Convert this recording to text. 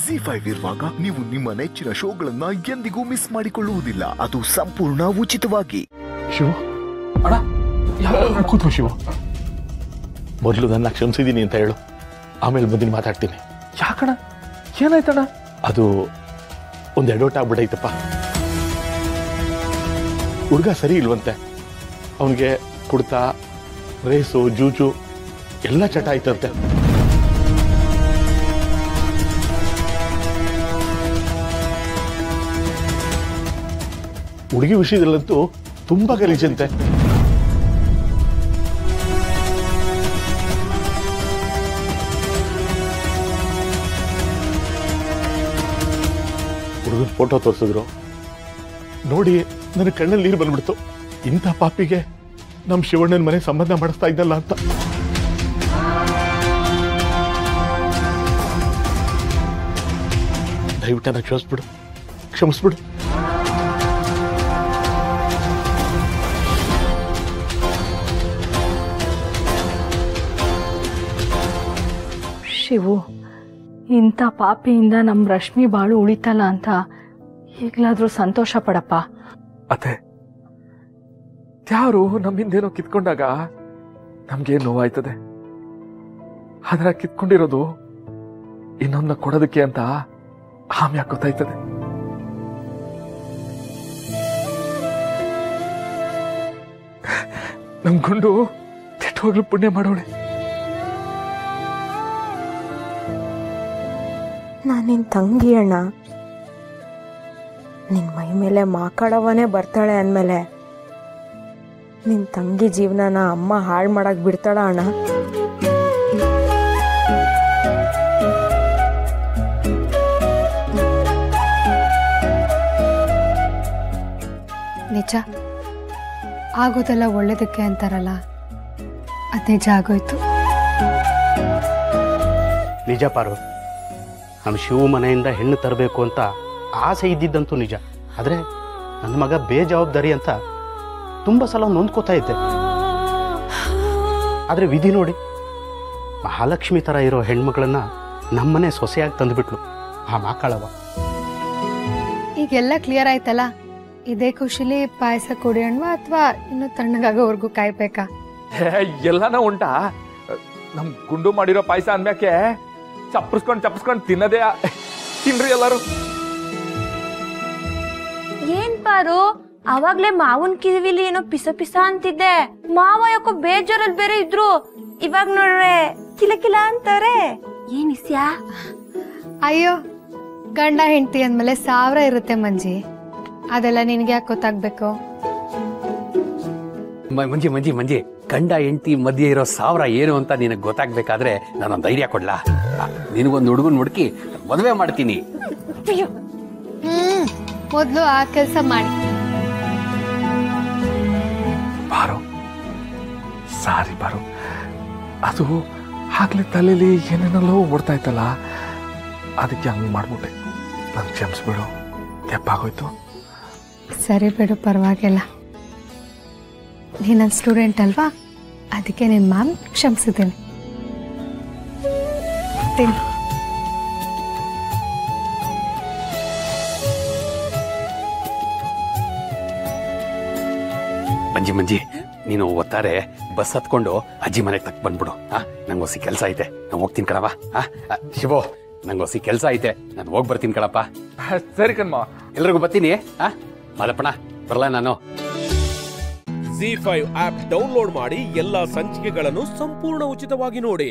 ZEE5 ಇರುವಾಗ ನೀವು ನಿಮ್ಮ ನೆಚ್ಚಿನ ಶೋಗಳನ್ನ ಎಂದಿಗೂ ಮಿಸ್ ಮಾಡಿಕೊಳ್ಳುವುದಿಲ್ಲ. ಅದು ಸಂಪೂರ್ಣ ಉಚಿತವಾಗಿ. ಶಿವ ಅಣ್ಣ ಕೂತ್ಕೋ ಶಿವ. ಮೊದಲು ನನ್ನ ಕ್ಷಮಿಸಿದ್ದೀನಿ ಅಂತ ಹೇಳು, ಆಮೇಲೆ ಬಂದಿನ ಮಾತಾಡ್ತೀನಿ. ಯಾಕಣ ಏನಾಯ್ತಣ್ಣ? ಅದು ಒಂದು ಎಡವಟ್ ಆಗ್ಬಿಟ್ಟೈತಪ್ಪ. ಹುಡುಗ ಸರಿ ಇಲ್ವಂತೆ. ಅವನಿಗೆ ಕುಡ್ತಾ ರೇಸು ಜೂಜು ಎಲ್ಲ ಚಟ ಆಯ್ತಂತೆ. ಹುಡುಗಿ ವಿಷಯದಲ್ಲಂತೂ ತುಂಬಾ ಗಲೀಜಂತೆ. ಹುಡುಗನ ಫೋಟೋ ತೋರಿಸಿದ್ರು ನೋಡಿ, ನನ್ನ ಕಣ್ಣಲ್ಲಿ ನೀರು ಬಂದ್ಬಿಡ್ತು. ಇಂಥ ಪಾಪಿಗೆ ನಮ್ಮ ಶಿವಣ್ಣನ ಮನೆ ಸಂಬಂಧ ಮಾಡಿಸ್ತಾ ಇದ್ದಲ್ಲ ಅಂತ. ದಯವಿಟ್ಟು ನನ್ನ ಕ್ಷಮಿಸ್ಬಿಡು. ಶಿವು, ಇಂಥ ಪಾಪಿಯಿಂದ ನಮ್ಮ ರಶ್ಮಿ ಬಾಳು ಉಳಿತಲ್ಲ ಅಂತ ಈಗಲಾದ್ರೂ ಸಂತೋಷ ಪಡಪ್ಪ. ಅತ್ತೆ, ಯಾರು ನಮ್ಮಿಂದೇನೋ ಕಿತ್ಕೊಂಡಾಗ ನಮ್ಗೆ ನೋವಾಯ್ತದೆ. ಆದ್ರೆ ಕಿತ್ಕೊಂಡಿರೋದು ಇನ್ನೊಂದನ್ನ ಕೊಡೋದಕ್ಕೆ ಅಂತ ಆಮ್ಯಾಕೆ ಗೊತ್ತಾಯ್ತದೆ. ನಮ್ ಗುಂಡು ಕೆಟ್ಟವಾಗ್ಲೂ ಪುಣ್ಯ ಮಾಡೋಳೆ. ನಾನು ನಿನ್ ತಂಗಿ ಅಣ್ಣ. ನಿನ್ ಮೈ ಮೇಲೆ ಮಾಕಾಡವನೇ ಬರ್ತಾಳೆ ಅಂದ್ಮೇಲೆ ನಿನ್ ತಂಗಿ ಜೀವನನ ಅಮ್ಮ ಹಾಳು ಮಾಡಕ್ ಬಿಡ್ತಾಳ ಅಣ್ಣ? ನಿಜ, ಆಗೋದೆಲ್ಲ ಒಳ್ಳೇದಕ್ಕೆ ಅಂತಾರಲ್ಲ, ಅದು ನಿಜ ಆಗೋಯ್ತು. ನಿಜ ಪಾರು, ನಮ್ಮ ಶಿವ ಮನೆಯಿಂದ ಹೆಣ್ಣು ತರಬೇಕು ಅಂತ ಆಸೆ ಇದ್ದಿದ್ದಂತೂ ನಿಜ. ಆದರೆ ನನ್ನ ಮಗ ಬೇಜವಾಬ್ದಾರಿ ಅಂತ ತುಂಬ ಸಲ ನೊಂದ್ಕೋತಾ ಇದ್ದೆ. ಆದರೆ ವಿಧಿ ನೋಡಿ, ಮಹಾಲಕ್ಷ್ಮಿ ಥರ ಇರೋ ಹೆಣ್ಮಗಳನ್ನ ನಮ್ಮನೆ ಸೊಸೆಯಾಗಿ ತಂದುಬಿಟ್ಲು ಆ ಮಾಕಾಳವ. ಈಗೆಲ್ಲ ಕ್ಲಿಯರ್ ಆಯ್ತಲ್ಲ, ಇದೇ ಖುಷಿಲಿ ಪಾಯಸ ಕುಡಿಯೋಣವಾ ಅಥವಾ ಇನ್ನು ತಣ್ಣಗಾಗೋವರೆಗೂ ಕಾಯ್ಬೇಕಾ? ಎಲ್ಲಾನ ಉಂಟಾ? ನಮ್ ಗುಂಡು ಮಾಡಿರೋ ಪಾಯಸ ಅಂದ್ಮ್ಯಾಕೆ ಚಪ್ಪರ್ಸ್ಕೊಂಡ್ ತಿನ್ನದೇ. ತಿನ್ರಿ ಎಲ್ಲಾರು. ಏನ್ ಪಾರು, ಅವಾಗ್ಲೇ ಮಾವನ್ ಕಿವಿಲಿ ಏನೋ ಪಿಸ ಪಿಸ ಅಂತಿದ್ದೆ. ಮಾವ ಯಾಕೋ ಬೇಜಾರಲ್ಲಿ ಬೇರೆ ಇದ್ರು. ಇವಾಗ ನೋಡ್ರೆ ಕಿಲಕಿಲ ಅಂತಾರೆ. ಏನ್ ಇಸ್ಯಾ? ಅಯ್ಯೋ, ಗಂಡ ಹೆಂಡತಿ ಅಂದ್ಮೇಲೆ 1000 ಇರುತ್ತೆ ಮಂಜಿ. ಅದೆಲ್ಲ ನಿನ್ಗೆ ಯಾಕೆ ಗೊತ್ತಾಗ್ಬೇಕು? ಮಂಜಿ ಗಂಡ ಹೆಂಡತಿ ಮಧ್ಯೆ ಇರೋ 1000 ಏನು ಅಂತ ನಿನಗೆ ಗೊತ್ತಾಗ್ಬೇಕಾದ್ರೆ ನಾನೊಂದು ಧೈರ್ಯ ಕೊಡ್ಲಾ? ನಿನಗೊಂದು ಹುಡುಗನ್ ಹುಡುಕಿ ಮದುವೆ ಮಾಡ್ತೀನಿ. ಮೊದ್ಲು ಆ ಕೆಲಸ ಮಾಡಿ. ಬಾರು, ಸಾರಿ ಬಾರು. ಅದು ಆಗ್ಲೇ ತಲೆಯಲ್ಲಿ ಏನೇನೆಲ್ಲೋ ಓಡ್ತಾ ಇತ್ತಲ್ಲ, ಅದಕ್ಕೆ ಹಂಗ್ ಮಾಡ್ಬಿಟ್ಟೆ. ನನ್ ಕ್ಷಮಿಸ್ಬಿಡು, ತೆಪ್ಪಾಗೋಯ್ತು. ಸರಿ ಬಿಡು, ಪರವಾಗಿಲ್ಲ. ನೀನ್ ನನ್ನ ಸ್ಟೂಡೆಂಟ್ ಅಲ್ವಾ, ಅದಕ್ಕೆ ನಿನ್ ಮ್ಯಾಮ್ ಕ್ಷಮಿಸಿದ್ದೀನಿ. ಮಂಜಿ ನೀನು ಒತ್ತಾರೆ ಬಸ್ ಹತ್ಕೊಂಡು ಅಜ್ಜಿ ಮನೆಗೆ ತಕ್ ಬಂದ್ಬಿಡು. ನಂಗೆ ಹೊಸಿ ಕೆಲಸ ಐತೆ, ನಾನು ಹೋಗ್ತೀನಿ ಕಣವ. ಶಿವೋ, ನಂಗೆ ಹೊಸಿ ಕೆಲಸ ಐತೆ, ನಾನು ಹೋಗಿ ಬರ್ತೀನಿ ಕಣಪ್ಪ. ಸರಿ ಕಣ್ಮ, ಎಲ್ರಿಗೂ ಬರ್ತೀನಿ. ಮಾದಪ್ಪಣ ಬರಲ್ಲ ನಾನು. ZEE5 ಆಪ್ ಡೌನ್ಲೋಡ್ ಮಾಡಿ ಎಲ್ಲಾ ಸಂಚಿಕೆಗಳನ್ನು ಸಂಪೂರ್ಣ ಉಚಿತವಾಗಿ ನೋಡಿ.